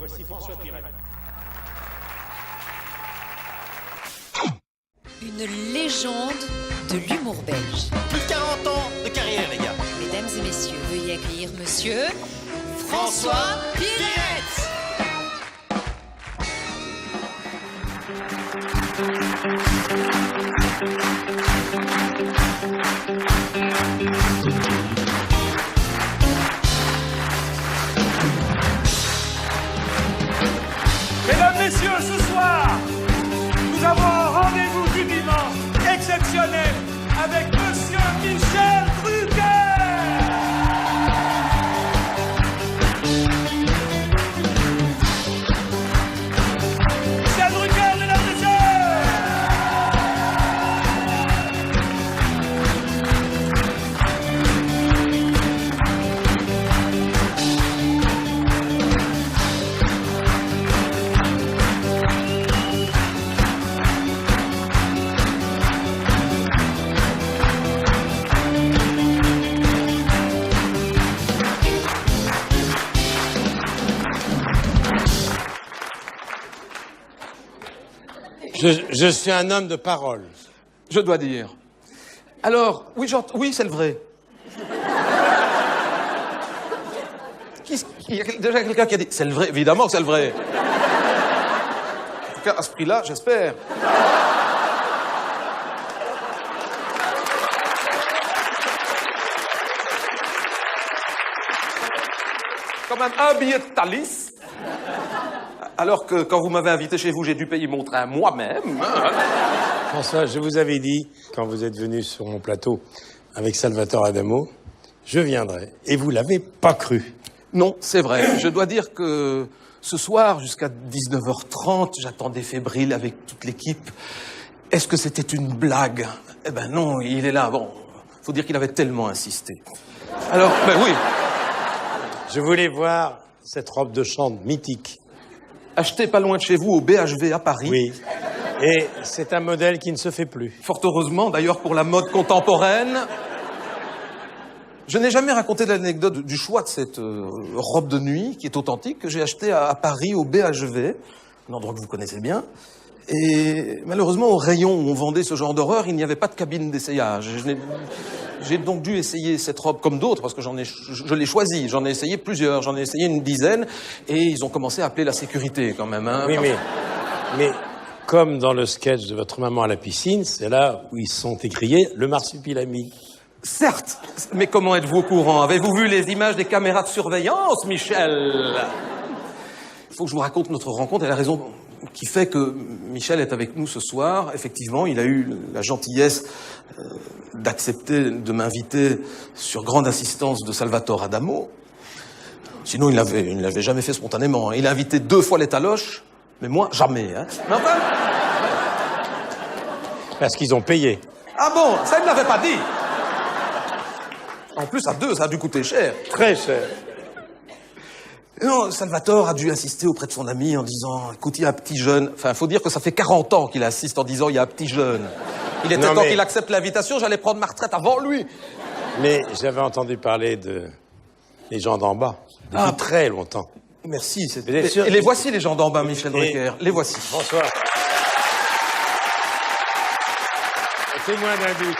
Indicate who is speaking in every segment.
Speaker 1: Voici François Pirette.
Speaker 2: Une légende de l'humour belge.
Speaker 3: Plus de 40 ans de carrière, les gars.
Speaker 2: Mesdames et messieurs, veuillez accueillir monsieur François Pirette.
Speaker 1: Mesdames, messieurs, ce soir, nous avons un rendez-vous du dimanche exceptionnel avec Monsieur Michel Drucker. Michel Drucker, mesdames, messieurs.
Speaker 4: Je suis un homme de parole.
Speaker 3: Je dois dire. Alors, oui, c'est le vrai. Il y a déjà quelqu'un qui a dit, c'est le vrai, évidemment que c'est le vrai. En tout cas, à ce prix-là, j'espère. Quand même un billet de Thalys. Alors que quand vous m'avez invité chez vous, j'ai dû payer mon train moi-même.
Speaker 4: François, je vous avais dit, quand vous êtes venu sur mon plateau avec Salvatore Adamo, je viendrai. Et vous l'avez pas cru.
Speaker 3: Non, c'est vrai. Je dois dire que ce soir, jusqu'à 19h30, j'attendais fébrile avec toute l'équipe. Est-ce que c'était une blague? Eh ben non, il est là. Bon, faut dire qu'il avait tellement insisté. Alors, ben oui.
Speaker 4: Je voulais voir cette robe de chambre mythique.
Speaker 3: Achetée pas loin de chez vous, au BHV à Paris.
Speaker 4: Oui. Et c'est un modèle qui ne se fait plus.
Speaker 3: Fort heureusement, d'ailleurs, pour la mode contemporaine. Je n'ai jamais raconté l'anecdote du choix de cette robe de nuit, qui est authentique, que j'ai achetée à Paris, au BHV, un endroit que vous connaissez bien. Et malheureusement, au rayon où on vendait ce genre d'horreur, il n'y avait pas de cabine d'essayage. J'ai donc dû essayer cette robe comme d'autres, parce que je l'ai choisie. J'en ai essayé plusieurs, j'en ai essayé une dizaine, et ils ont commencé à appeler la sécurité quand même. Hein.
Speaker 4: Oui, mais comme dans le sketch de votre maman à la piscine, c'est là où ils sont écriés le marsupilami.
Speaker 3: Certes, mais comment êtes-vous au courant? Avez-vous vu les images des caméras de surveillance, Michel? Il faut que je vous raconte notre rencontre et la raison qui fait que Michel est avec nous ce soir. Effectivement, il a eu la gentillesse d'accepter de m'inviter sur grande insistance de Salvatore Adamo. Sinon, il ne l'avait jamais fait spontanément. Il a invité 2 fois les taloches, mais moi, jamais. Hein. Mais enfin...
Speaker 4: Parce qu'ils ont payé.
Speaker 3: Ah bon, ça, il ne l'avait pas dit. En plus, à 2, ça a dû coûter cher.
Speaker 4: Très cher.
Speaker 3: Non, Salvatore a dû insister auprès de son ami en disant, écoute, il y a un petit jeune. Enfin, il faut dire que ça fait 40 ans qu'il insiste en disant, il y a un petit jeune. Il était temps qu'il accepte l'invitation, j'allais prendre ma retraite avant lui.
Speaker 4: Mais j'avais entendu parler de les gens d'en bas depuis très longtemps.
Speaker 3: Merci. Et les voici, les gens d'en bas, Michel Drucker. Les voici.
Speaker 4: François. Témoin d'un doute.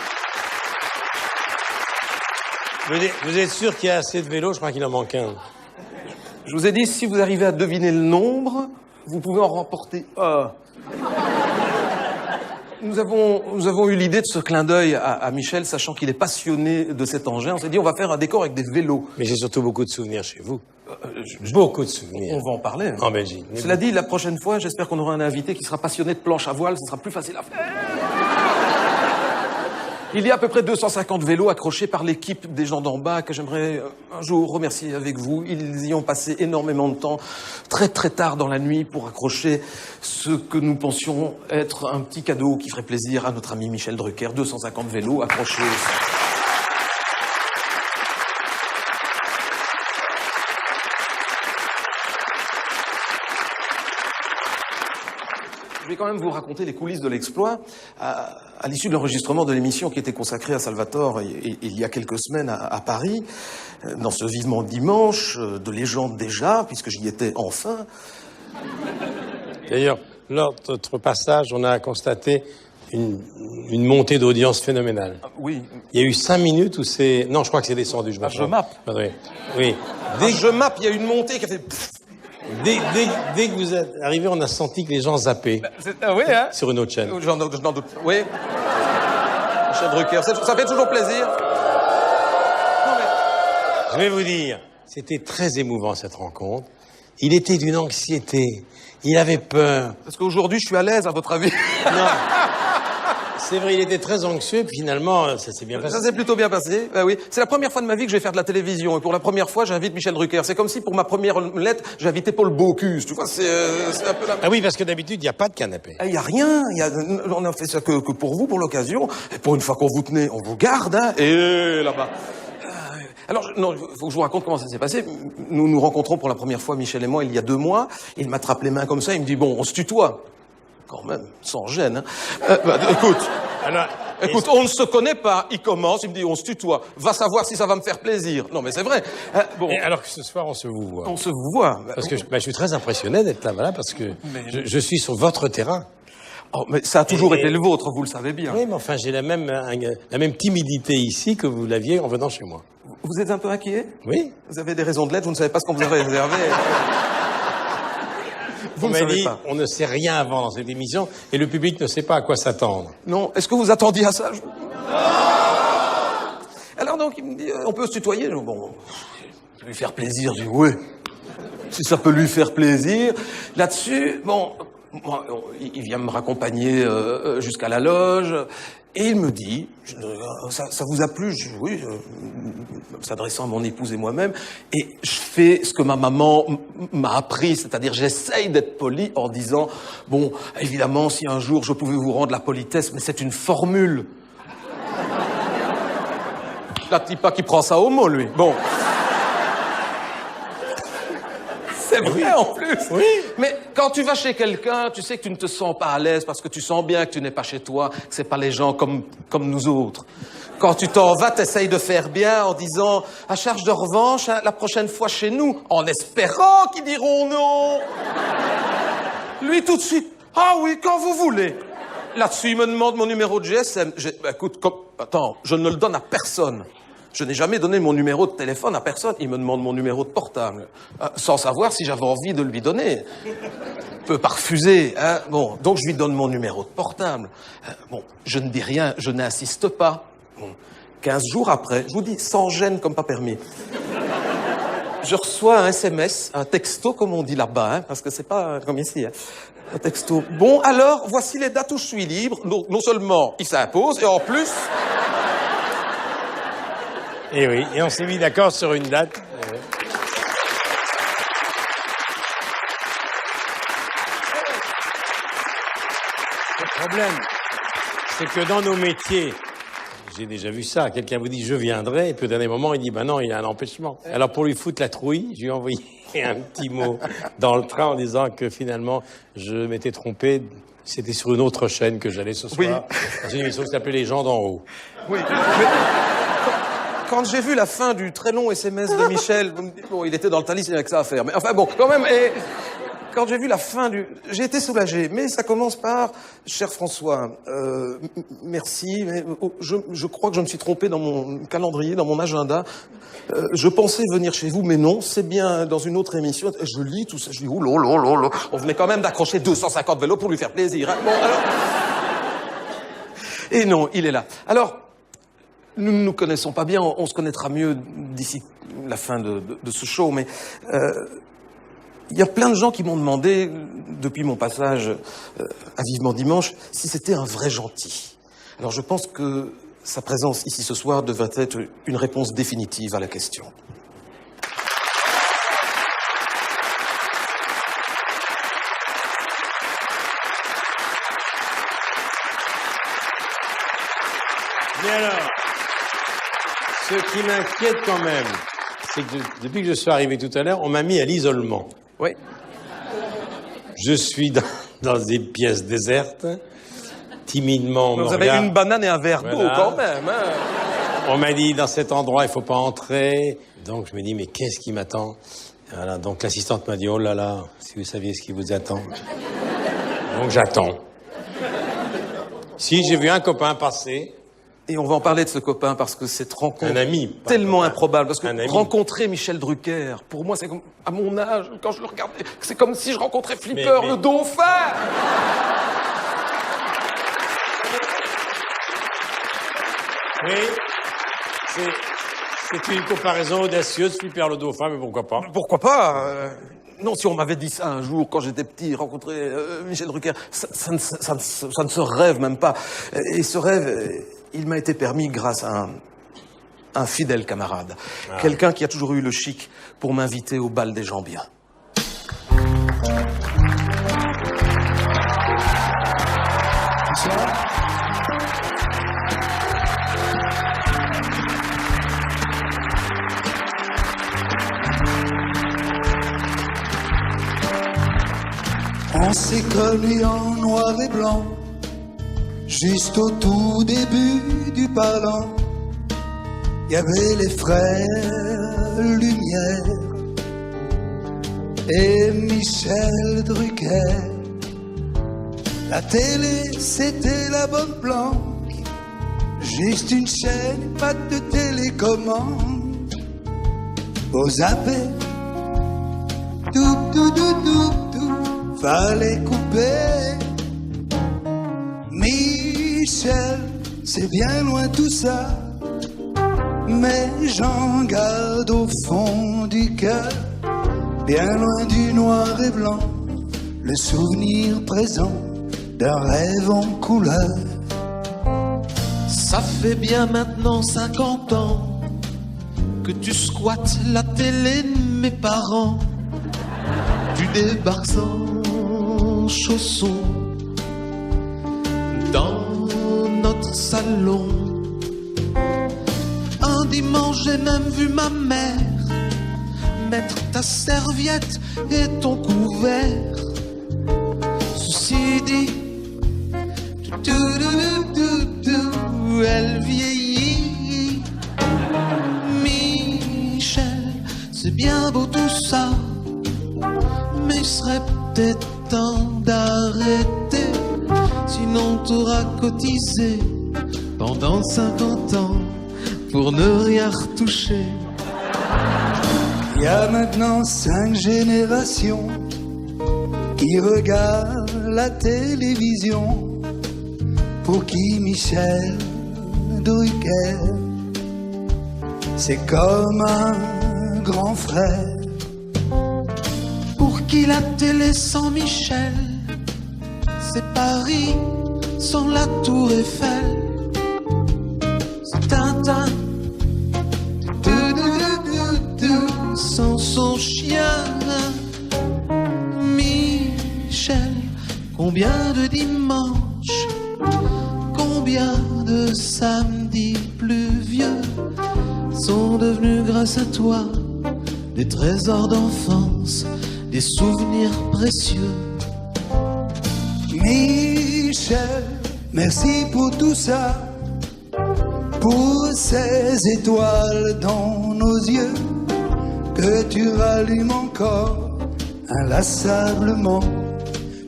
Speaker 4: Vous êtes sûr qu'il y a assez de vélos? Je crois qu'il en manque un.
Speaker 3: Je vous ai dit, si vous arrivez à deviner le nombre, vous pouvez en remporter un. Nous avons eu l'idée de ce clin d'œil à Michel, sachant qu'il est passionné de cet engin. On s'est dit, on va faire un décor avec des vélos.
Speaker 4: Mais j'ai surtout beaucoup de souvenirs chez vous. Beaucoup de souvenirs.
Speaker 3: On va en parler. Hein.
Speaker 4: En Belgique.
Speaker 3: Cela dit, la prochaine fois, j'espère qu'on aura un invité qui sera passionné de planche à voile, ce sera plus facile à faire. Il y a à peu près 250 vélos accrochés par l'équipe des gens d'en bas que j'aimerais un jour remercier avec vous. Ils y ont passé énormément de temps, très très tard dans la nuit, pour accrocher ce que nous pensions être un petit cadeau qui ferait plaisir à notre ami Michel Drucker. 250 vélos accrochés. Je vais quand même vous raconter les coulisses de l'exploit. À l'issue de l'enregistrement de l'émission qui était consacrée à Salvatore il y a quelques semaines à Paris, dans ce Vivement Dimanche, de légende déjà, puisque j'y étais enfin.
Speaker 4: D'ailleurs, lors de notre passage, on a constaté une montée d'audience phénoménale.
Speaker 3: Oui.
Speaker 4: Il y a eu 5 minutes où c'est... Non, je crois que c'est descendu. Je
Speaker 3: Je mappe.
Speaker 4: Oui. Oui.
Speaker 3: Dès que je mappe, il y a une montée qui a fait...
Speaker 4: Dès que vous êtes arrivé, on a senti que les gens zappaient
Speaker 3: Oui, hein.
Speaker 4: sur une autre chaîne.
Speaker 3: J'en doute. Oui. Michel Drucker, ça fait toujours plaisir. Non, mais...
Speaker 4: Je vais vous dire, c'était très émouvant cette rencontre. Il était d'une anxiété. Il avait peur.
Speaker 3: Parce qu'aujourd'hui, je suis à l'aise, à votre avis.
Speaker 4: Non. C'est vrai, il était très anxieux, puis finalement, ça s'est bien passé.
Speaker 3: Ça s'est plutôt bien passé, oui. C'est la première fois de ma vie que je vais faire de la télévision. Et pour la première fois, j'invite Michel Drucker. C'est comme si, pour ma première lettre, j'invitais Paul Bocuse. Tu vois, c'est un peu la...
Speaker 4: Ah oui, parce que d'habitude, il n'y a pas de canapé.
Speaker 3: Il y a rien. On a fait ça que pour vous, pour l'occasion. Et pour une fois qu'on vous tenait, on vous garde, hein. Et là-bas. Alors, non, il faut que je vous raconte comment ça s'est passé. Nous nous rencontrons pour la première fois, Michel et moi, il y a 2 mois. Il m'attrape les mains comme ça, il me dit, bon, on se tutoie. Quand même, sans gêne, hein. Écoute.
Speaker 4: Alors,
Speaker 3: Écoute, on ne se connaît pas, il commence, il me dit on se tutoie, va savoir si ça va me faire plaisir. Non mais c'est vrai. Bon.
Speaker 4: et alors que ce soir, on se vous voit.
Speaker 3: On se voit.
Speaker 4: Parce que je suis très impressionné d'être là, voilà, parce que je suis sur votre terrain.
Speaker 3: Oh, mais ça a toujours été le vôtre, vous le savez bien.
Speaker 4: Oui, mais enfin, j'ai la même timidité ici que vous l'aviez en venant chez moi.
Speaker 3: Vous êtes un peu inquiet?
Speaker 4: Oui.
Speaker 3: Vous avez des raisons de l'être, vous ne savez pas ce qu'on vous avait réservé. Vous
Speaker 4: On
Speaker 3: ne
Speaker 4: m'a
Speaker 3: savez
Speaker 4: dit,
Speaker 3: pas.
Speaker 4: on ne sait rien avant dans cette émission, et le public ne sait pas à quoi s'attendre.
Speaker 3: Non, est-ce que vous attendiez à ça? Alors donc, il me dit, on peut se tutoyer? Bon, je vais lui faire plaisir, je dis oui. Si ça peut lui faire plaisir. Là-dessus, bon, moi, il vient me raccompagner jusqu'à la loge, et il me dit, ça vous a plu? Je dis oui, s'adressant à mon épouse et moi-même, et je fais ce que ma maman m'a appris, c'est-à-dire j'essaye d'être poli en disant, bon, évidemment, si un jour je pouvais vous rendre la politesse, mais c'est une formule. La type qui prend ça au mot, lui. Bon. C'est vrai en plus.
Speaker 4: Oui.
Speaker 3: Mais quand tu vas chez quelqu'un, tu sais que tu ne te sens pas à l'aise parce que tu sens bien que tu n'es pas chez toi, que c'est pas les gens comme nous autres. Quand tu t'en vas, t'essayes de faire bien en disant à charge de revanche, hein, la prochaine fois chez nous, en espérant qu'ils diront non. Lui tout de suite, ah oui, quand vous voulez. Là-dessus, il me demande mon numéro de GSM. Écoute, attends, je ne le donne à personne. Je n'ai jamais donné mon numéro de téléphone à personne. Il me demande mon numéro de portable, sans savoir si j'avais envie de lui donner. Il peut pas refuser, hein. Bon, donc je lui donne mon numéro de portable. Bon, je ne dis rien, je n'insiste pas. Bon, 15 jours après, je vous dis, sans gêne comme pas permis. Je reçois un SMS, un texto, comme on dit là-bas, hein, parce que c'est pas comme ici, hein. Un texto. Bon, alors, voici les dates où je suis libre. Non seulement il s'impose, et en plus...
Speaker 4: Et oui, et on s'est mis d'accord sur une date. Le problème, c'est que dans nos métiers, j'ai déjà vu ça, quelqu'un vous dit je viendrai, et puis au dernier moment, il dit ben non, il y a un empêchement. Alors pour lui foutre la trouille, je lui ai envoyé un petit mot dans le train en disant que finalement, je m'étais trompé, c'était sur une autre chaîne que j'allais ce soir.
Speaker 3: Oui.
Speaker 4: Dans une émission qui s'appelait Les gens d'en haut.
Speaker 3: Oui, mais quand j'ai vu la fin du très long SMS de Michel, bon, il était dans le Thalys, il n'y avait que ça à faire. Mais enfin bon, quand même, et quand j'ai vu la fin du... J'ai été soulagé, mais ça commence par... Cher François, merci, mais je crois que je me suis trompé dans mon calendrier, dans mon agenda. Je pensais venir chez vous, mais non, c'est bien dans une autre émission. Je lis tout ça, je dis, oh là là là là. On venait quand même d'accrocher 250 vélos pour lui faire plaisir, hein. Bon, alors... Et non, il est là. Alors... Nous ne nous connaissons pas bien, on se connaîtra mieux d'ici la fin de ce show, mais il y a plein de gens qui m'ont demandé, depuis mon passage à Vivement Dimanche, si c'était un vrai gentil. Alors je pense que sa présence ici ce soir devrait être une réponse définitive à la question.
Speaker 4: Bien alors, ce qui m'inquiète quand même, c'est que depuis que je suis arrivé tout à l'heure, on m'a mis à l'isolement.
Speaker 3: Oui.
Speaker 4: Je suis dans une pièce déserte. Timidement, on me
Speaker 3: Vous avez
Speaker 4: regarde.
Speaker 3: une banane et un verre d'eau
Speaker 4: Voilà.
Speaker 3: quand même. Hein.
Speaker 4: On m'a dit, dans cet endroit, il faut pas entrer. Donc, je me dis, mais qu'est-ce qui m'attend? Voilà, donc l'assistante m'a dit, oh là là, si vous saviez ce qui vous attend. Donc, j'attends. Si, j'ai vu un copain passer.
Speaker 3: Et on va en parler de ce copain parce que cette rencontre
Speaker 4: Un ami, pas
Speaker 3: tellement
Speaker 4: un copain.
Speaker 3: improbable. Parce que
Speaker 4: Un ami.
Speaker 3: rencontrer Michel Drucker, pour moi, c'est comme à mon âge, quand je le regardais, c'est comme si je rencontrais Flipper,
Speaker 4: Mais-
Speaker 3: le dauphin.
Speaker 4: Oui, c'est une comparaison audacieuse, Flipper le dauphin, mais pourquoi pas?
Speaker 3: Pourquoi pas Non, si on m'avait dit ça un jour, quand j'étais petit, rencontrer Michel Drucker, ça ne se rêve même pas. Et ce rêve, il m'a été permis grâce à un fidèle camarade. Quelqu'un qui a toujours eu le chic pour m'inviter au bal des gens bien.
Speaker 5: On s'est connus en noir et blanc, juste au tout début du parlant. Il y avait les frères Lumière et Michel Drucker. La télé, c'était la bonne planque, juste une chaîne, pas de télécommande. Au zappé, tout, fallait couper. Michel, c'est bien loin tout ça, mais j'en garde au fond du cœur, bien loin du noir et blanc, le souvenir présent d'un rêve en couleur.
Speaker 6: Ça fait bien maintenant 50 ans que tu squattes la télé de mes parents. Tu débarques en chaussons dans notre salon. Un dimanche, j'ai même vu ma mère mettre ta serviette et ton couvert. Ceci dit, elle vieillit. Michel, c'est bien beau tout ça, mais il serait peut-être temps d'arrêter. Sinon t'auras cotisé pendant 50 ans pour ne rien retoucher.
Speaker 5: Il y a maintenant 5 générations qui regardent la télévision, pour qui Michel Drucker, c'est comme un grand frère.
Speaker 6: Pour qui la télé sans Michel, c'est Paris sans la tour Eiffel. C'est Tintin sans son chien. Michel, combien de dimanches, combien de samedis pluvieux sont devenus grâce à toi des trésors d'enfance, des souvenirs précieux.
Speaker 5: Michel, merci pour tout ça, pour ces étoiles dans nos yeux que tu rallumes encore inlassablement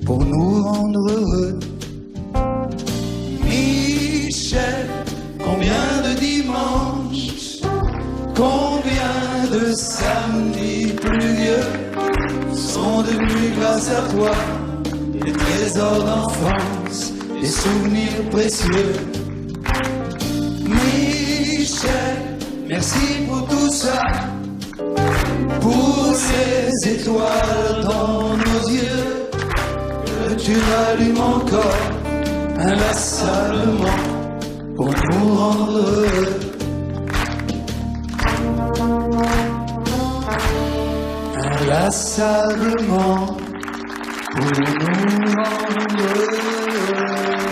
Speaker 5: pour nous rendre heureux. Michel, combien de dimanches, combien de samedis pluvieux sont devenus grâce à toi des trésors d'enfance, des souvenirs précieux. Michel, merci pour tout ça, pour ces étoiles dans nos yeux que tu rallumes encore inlassablement pour nous rendre heureux. Inlassablement pour nous rendre heureux.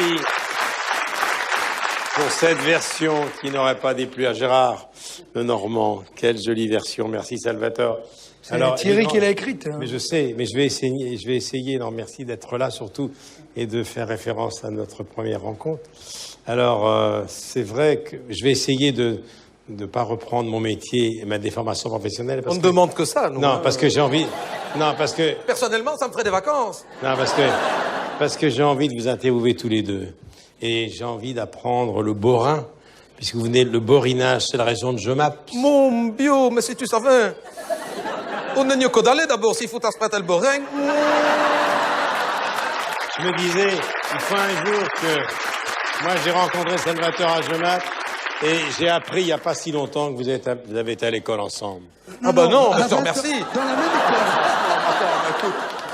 Speaker 4: Merci pour cette version qui n'aurait pas déplu à Gérard Lenormand. Quelle jolie version. Merci, Salvatore.
Speaker 5: C'est Thierry qui l'a écrite. Hein.
Speaker 4: Mais je sais, mais je vais essayer. Non, merci d'être là surtout et de faire référence à notre première rencontre. Alors, c'est vrai que je vais essayer de ne pas reprendre mon métier et ma déformation professionnelle.
Speaker 3: On ne demande que ça, nous.
Speaker 4: Non,
Speaker 3: hein.
Speaker 4: parce que j'ai envie... Non, parce que...
Speaker 3: Personnellement, ça me ferait des vacances.
Speaker 4: Non, parce que j'ai envie de vous interviewer tous les deux. Et j'ai envie d'apprendre le borin, puisque vous venez... Le borinage, c'est la région de Jemap.
Speaker 3: Mon bio, mais si tu savais. On ne n'y a qu'à d'aller d'abord, s'il faut t'asprêter le borin.
Speaker 4: Je me disais, il faut un jour que... Moi, j'ai rencontré Salvatore à Jemap, et j'ai appris il n'y a pas si longtemps que vous avez été à l'école ensemble.
Speaker 3: Ah bah non, je te remercie.
Speaker 5: Dans la même école.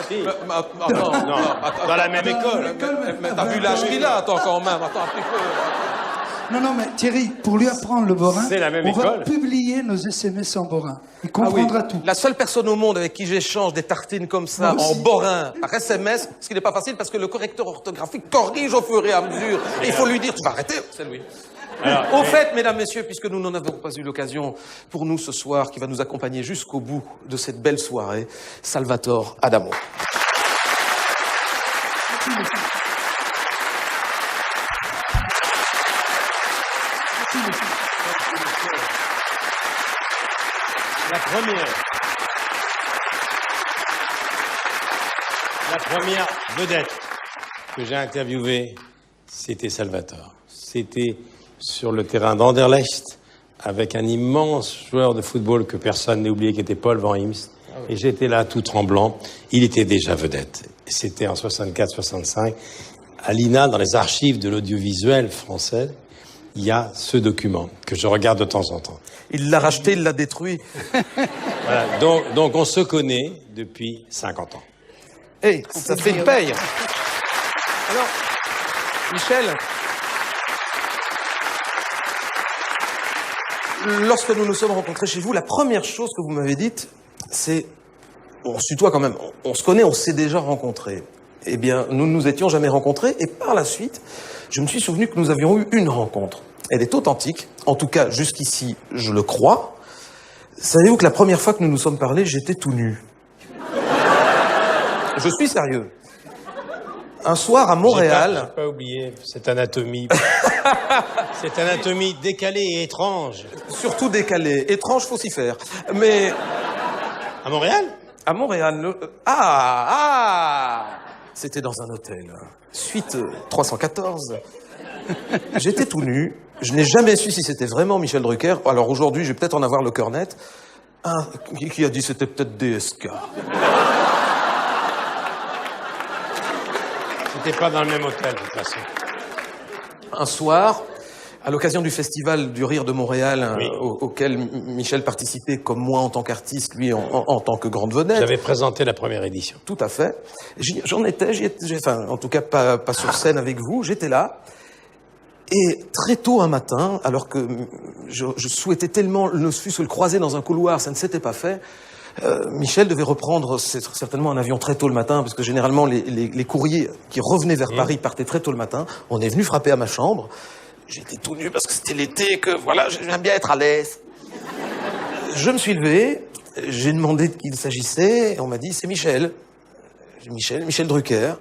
Speaker 4: Si.
Speaker 3: Attends,
Speaker 4: Dans la même école.
Speaker 3: Mais t'as vu l'âge qu'il a, attends, quand même. Attends un petit peu.
Speaker 5: Non, mais Thierry, pour lui apprendre le borin,
Speaker 4: C'est la même
Speaker 5: on va
Speaker 4: école.
Speaker 5: publier nos SMS en borin. Il
Speaker 3: Ah oui,
Speaker 5: comprendra tout.
Speaker 3: la seule personne au monde avec qui j'échange des tartines comme ça,
Speaker 5: Moi
Speaker 3: en
Speaker 5: aussi.
Speaker 3: borin, par SMS, ce qui n'est pas facile parce que le correcteur orthographique corrige au fur et à mesure. Et il faut lui dire, tu vas arrêter, c'est lui. Au fait, mesdames, messieurs, puisque nous n'en avons pas eu l'occasion, pour nous ce soir, qui va nous accompagner jusqu'au bout de cette belle soirée, Salvatore Adamo.
Speaker 4: La première vedette que j'ai interviewée, c'était Salvatore. C'était sur le terrain d'Anderlecht, avec un immense joueur de football que personne n'a oublié, qui était Paul Van Imst. Et j'étais là tout tremblant. Il était déjà vedette. C'était en 64-65. À l'INA, dans les archives de l'audiovisuel français, il y a ce document que je regarde de temps en temps.
Speaker 3: Il l'a racheté, il l'a détruit.
Speaker 4: Voilà. Donc on se connaît depuis 50 ans.
Speaker 3: Hey, ça te fait une paye. Alors, Michel, lorsque nous nous sommes rencontrés chez vous, la première chose que vous m'avez dite, c'est... On se tutoie quand même, on se connaît, on s'est déjà rencontrés. Eh bien, nous ne nous étions jamais rencontrés, et par la suite, je me suis souvenu que nous avions eu une rencontre. Elle est authentique, en tout cas, jusqu'ici, je le crois. Savez-vous que la première fois que nous nous sommes parlé, j'étais tout nu. Je suis sérieux. Un soir à Montréal...
Speaker 4: J'ai pas oublié cette anatomie. Cette anatomie décalée et étrange.
Speaker 3: Surtout décalé. Étrange, faut s'y faire. Mais
Speaker 4: À Montréal?
Speaker 3: à Montréal... C'était dans un hôtel. Suite 314. J'étais tout nu. Je n'ai jamais su si c'était vraiment Michel Drucker. Alors aujourd'hui, je vais peut-être en avoir le cœur net. Qui a dit c'était peut-être DSK.
Speaker 4: C'était pas dans le même hôtel, de toute façon.
Speaker 3: Un soir, à l'occasion du festival du Rire de Montréal,
Speaker 4: Oui.
Speaker 3: auquel Michel participait comme moi en tant qu'artiste, lui en tant que grande vedette.
Speaker 4: J'avais présenté la première édition.
Speaker 3: Tout à fait. J'en étais, enfin, en tout cas pas sur scène avec vous, j'étais là. Et très tôt un matin, alors que je souhaitais tellement ne fût-ce que le croiser dans un couloir, ça ne s'était pas fait, Michel devait reprendre certainement un avion très tôt le matin, parce que généralement les courriers qui revenaient vers Paris partaient très tôt le matin. On est venu frapper à ma chambre. J'étais tout nu parce que c'était l'été, que voilà, j'aime bien être à l'aise. Je me suis levé, j'ai demandé de qui il s'agissait, et on m'a dit c'est Michel. Michel Drucker.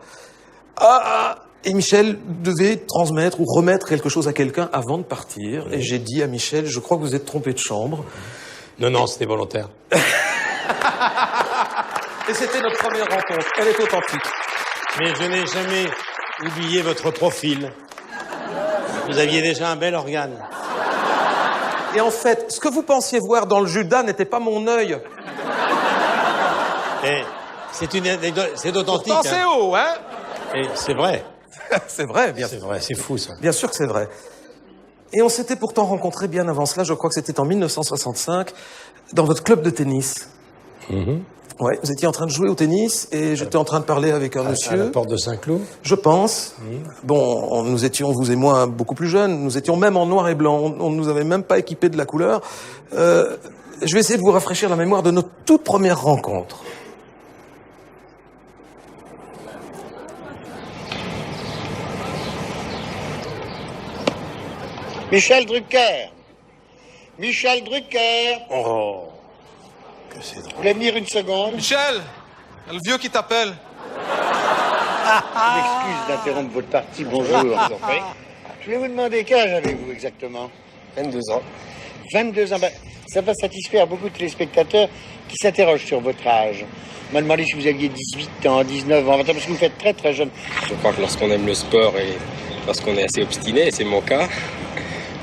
Speaker 3: Et Michel devait transmettre ou remettre quelque chose à quelqu'un avant de partir. Et j'ai dit à Michel, je crois que vous êtes trompé de chambre.
Speaker 4: Non, c'était volontaire.
Speaker 3: Et c'était notre première rencontre. Elle est authentique.
Speaker 4: Mais je n'ai jamais oublié votre profil. Vous aviez déjà un bel organe.
Speaker 3: Et en fait, ce que vous pensiez voir dans le Judas n'était pas mon œil.
Speaker 4: Et c'est une anecdote, c'est authentique.
Speaker 3: Pensez haut, hein?
Speaker 4: Et c'est vrai.
Speaker 3: C'est vrai, bien sûr.
Speaker 4: C'est vrai, c'est fou ça.
Speaker 3: Bien sûr que c'est vrai. Et on s'était pourtant rencontrés bien avant cela, je crois que c'était en 1965, dans votre club de tennis. Ouais, vous étiez en train de jouer au tennis et j'étais en train de parler avec un
Speaker 4: À la
Speaker 3: monsieur.
Speaker 4: porte de Saint-Cloud.
Speaker 3: Je pense. Bon, nous étions, vous et moi, beaucoup plus jeunes. Nous étions même en noir et blanc. On ne nous avait même pas équipés de la couleur. Je vais essayer de vous rafraîchir la mémoire de notre toute première rencontre.
Speaker 7: Michel Drucker. Michel Drucker.
Speaker 4: Oh, que c'est drôle.
Speaker 7: Vous voulez venir une seconde?
Speaker 3: Michel, le vieux qui t'appelle.
Speaker 7: Je m'excuse d'interrompre votre partie. Bonjour. Je voulais vous demander quel âge avez-vous exactement?
Speaker 8: 22 ans.
Speaker 7: 22 ans. Ben, ça va satisfaire beaucoup de téléspectateurs qui s'interrogent sur votre âge. On m'a demandé si vous aviez 18 ans, 19 ans, 20 ans, parce que vous faites très très jeune.
Speaker 8: Je crois que lorsqu'on aime le sport et lorsqu'on est assez obstiné, et c'est mon cas,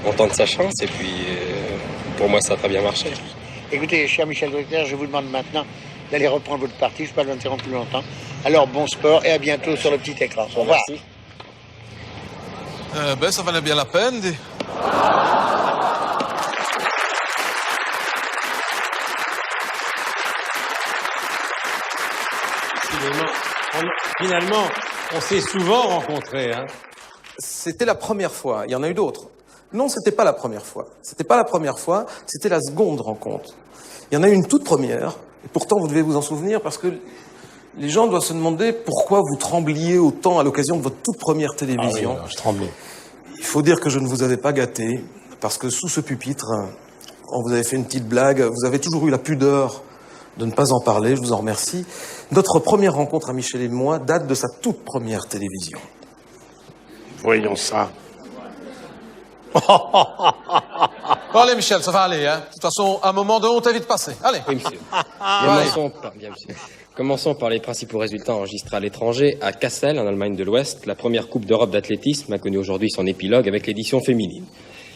Speaker 8: on tente sa chance et puis pour moi ça a très bien marché.
Speaker 7: Écoutez, cher Michel Drucker, je vous demande maintenant d'aller reprendre votre partie. Je ne vais pas vous interrompre plus longtemps. Alors bon sport et à bientôt sur le petit écran. Au revoir.
Speaker 8: Merci.
Speaker 3: Ben, ça valait bien la peine.
Speaker 4: Finalement, on s'est souvent rencontrés. Hein.
Speaker 3: C'était la première fois. Il y en a eu d'autres. Non, c'était pas la première fois. C'était pas la première fois. C'était la seconde rencontre. Il y en a eu une toute première. Et pourtant, vous devez vous en souvenir parce que les gens doivent se demander pourquoi vous trembliez autant à l'occasion de votre toute première télévision.
Speaker 4: Ah oui, non, je tremblais.
Speaker 3: Il faut dire que je ne vous avais pas gâté parce que sous ce pupitre, on vous avait fait une petite blague. Vous avez toujours eu la pudeur de ne pas en parler. Je vous en remercie. Notre première rencontre à Michel et moi date de sa toute première télévision.
Speaker 4: Voyons ça.
Speaker 3: Bon, allez, Michel, ça va aller, hein. De toute façon, à un moment donné, on t'a vite passé. Allez.
Speaker 8: Oui, monsieur. Bien, monsieur. Commençons par les principaux résultats enregistrés à l'étranger. À Kassel, en Allemagne de l'Ouest, la première Coupe d'Europe d'athlétisme a connu aujourd'hui son épilogue avec l'édition féminine.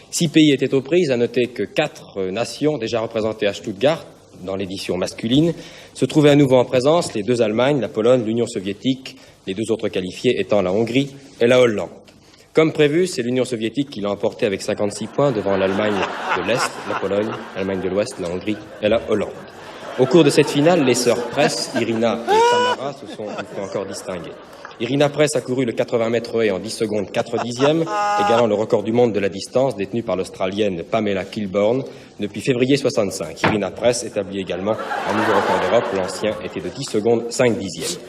Speaker 8: 6 pays étaient aux prises, à noter que 4 nations déjà représentées à Stuttgart, dans l'édition masculine, se trouvaient à nouveau en présence, les 2 Allemagnes, la Pologne, l'Union soviétique, les 2 autres qualifiés étant la Hongrie et la Hollande. Comme prévu, c'est l'Union soviétique qui l'a emporté avec 56 points devant l'Allemagne de l'Est, la Pologne, l'Allemagne de l'Ouest, la Hongrie et la Hollande. Au cours de cette finale, les sœurs Press, Irina et Tamara se sont une fois encore distinguées. Irina Press a couru le 80 mètres haies en 10 secondes 4 dixièmes, égalant le record du monde de la distance détenu par l'Australienne Pamela Kilbourne depuis février 65. Irina Press établit également un nouveau record d'Europe, l'ancien était de 10 secondes 5 dixièmes.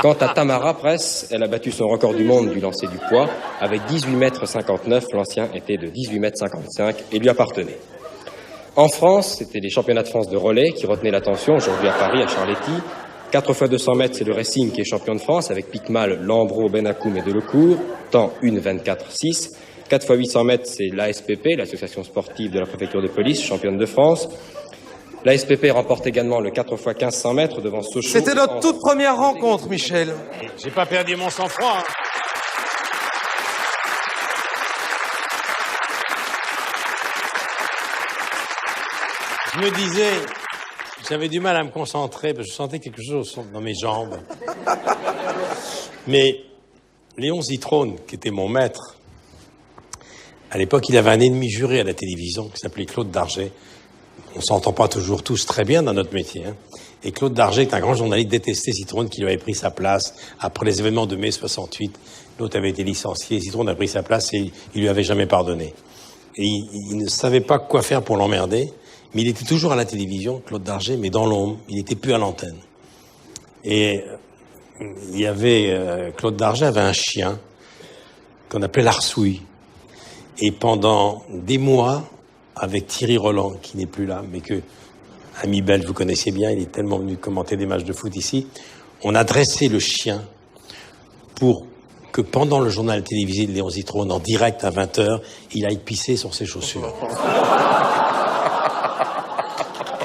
Speaker 8: Quant à Tamara Press, elle a battu son record du monde du lancer du poids avec 18 mètres 59, l'ancien était de 18 mètres 55 et lui appartenait. En France, c'était les championnats de France de relais qui retenaient l'attention aujourd'hui à Paris, à Charletti. 4 fois 200 mètres, c'est le Racing qui est champion de France avec Picmal, Lambro, Benakoum et Delecourt. Temps 1:24.6. 4 fois 800 mètres, c'est l'ASPP, l'association sportive de la préfecture de police, championne de France. L'ASPP remporte également le 4 fois 1500 mètres devant Sochaux.
Speaker 3: C'était notre toute première rencontre, Michel.
Speaker 4: J'ai pas perdu mon sang-froid. Hein. Je me disais, j'avais du mal à me concentrer parce que je sentais quelque chose dans mes jambes. Mais Léon Zitrone, qui était mon maître, à l'époque, il avait un ennemi juré à la télévision qui s'appelait Claude Darget. On s'entend pas toujours tous très bien dans notre métier. Hein. Et Claude Darget est un grand journaliste détesté Zitrone qui lui avait pris sa place après les événements de mai 68. L'autre avait été licencié, Zitrone a pris sa place et il lui avait jamais pardonné. Et il ne savait pas quoi faire pour l'emmerder. Mais il était toujours à la télévision, Claude Darget, mais dans l'ombre. Il n'était plus à l'antenne. Et il y avait... Claude Darget avait un chien qu'on appelait l'Arsouille. Et pendant des mois, avec Thierry Roland, qui n'est plus là, mais que Ami Belge, vous connaissez bien, il est tellement venu commenter des matchs de foot ici, on a dressé le chien pour que pendant le journal télévisé de Léon Zitrone, en direct à 20h, il aille pisser sur ses chaussures.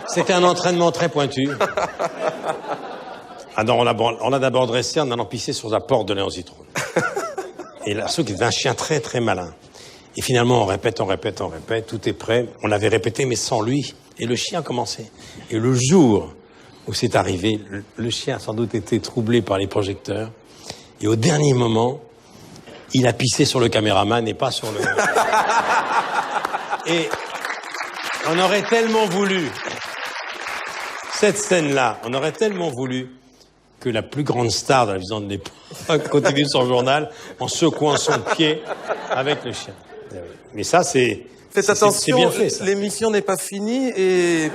Speaker 4: C'était un entraînement très pointu. Ah non, on l'a d'abord dressé en allant pisser sur la porte de Léon Zitrone. Et là, qui était un chien très très malin. Et finalement, on répète, tout est prêt. On avait répété, mais sans lui. Et le chien a commencé. Et le jour où c'est arrivé, le chien a sans doute été troublé par les projecteurs. Et au dernier moment, il a pissé sur le caméraman et pas sur le... Et on aurait tellement voulu... Cette scène-là, on aurait tellement voulu que la plus grande star de la vision de l'époque continue son journal en secouant son pied avec le chien. Mais ça, c'est...
Speaker 3: Faites attention,
Speaker 8: bien fait, ça.
Speaker 3: L'émission n'est pas finie et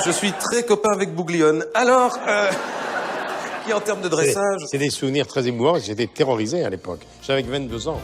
Speaker 3: je suis très copain avec Bouglione. Alors, qui en termes de dressage...
Speaker 4: C'est des souvenirs très émouvants. J'étais terrorisé à l'époque. J'avais 22 ans.